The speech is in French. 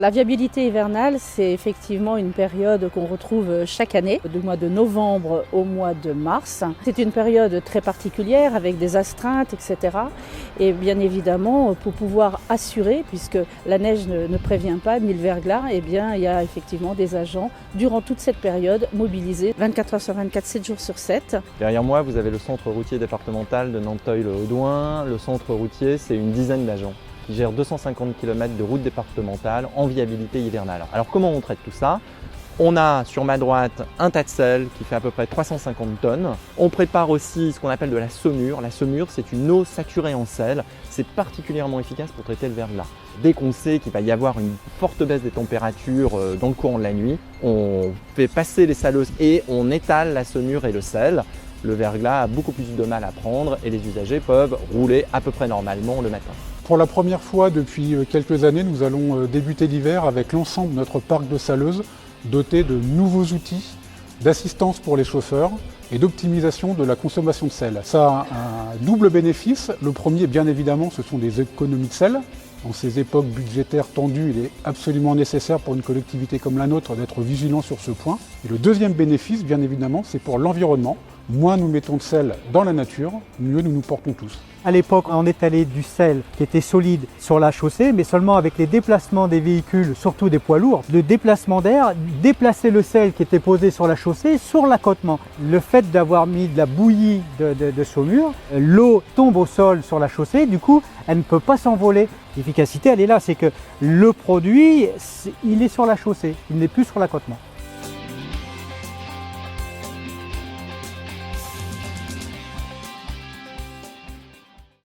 La viabilité hivernale, c'est effectivement une période qu'on retrouve chaque année, du mois de novembre au mois de mars. C'est une période très particulière avec des astreintes, etc. Et bien évidemment, pour pouvoir assurer, puisque la neige ne prévient pas ni le verglas, eh bien, il y a effectivement des agents durant toute cette période mobilisés 24 heures sur 24, 7 jours sur 7. Derrière moi, vous avez le centre routier départemental de Nanteuil-le-Haudouin. Le centre routier, c'est une dizaine d'agents qui gère 250 km de route départementale en viabilité hivernale. Alors comment on traite tout ça? On a sur ma droite un tas de sel qui fait à peu près 350 tonnes. On prépare aussi ce qu'on appelle de la saumure. La saumure, c'est une eau saturée en sel. C'est particulièrement efficace pour traiter le verglas. Dès qu'on sait qu'il va y avoir une forte baisse des températures dans le courant de la nuit, on fait passer les saleuses et on étale la saumure et le sel. Le verglas a beaucoup plus de mal à prendre et les usagers peuvent rouler à peu près normalement le matin. Pour la première fois depuis quelques années, nous allons débuter l'hiver avec l'ensemble de notre parc de saleuses doté de nouveaux outils d'assistance pour les chauffeurs et d'optimisation de la consommation de sel. Ça a un double bénéfice. Le premier, bien évidemment, ce sont des économies de sel. Dans ces époques budgétaires tendues, il est absolument nécessaire pour une collectivité comme la nôtre d'être vigilant sur ce point. Et le deuxième bénéfice, bien évidemment, c'est pour l'environnement. Moins nous mettons de sel dans la nature, mieux nous nous portons tous. À l'époque, on étalait du sel qui était solide sur la chaussée, mais seulement avec les déplacements des véhicules, surtout des poids lourds, le déplacement d'air, déplacer le sel qui était posé sur la chaussée sur l'accotement. Le fait d'avoir mis de la bouillie de saumure, l'eau tombe au sol sur la chaussée, du coup, elle ne peut pas s'envoler. L'efficacité, elle est là, c'est que le produit, il est sur la chaussée, il n'est plus sur l'accotement.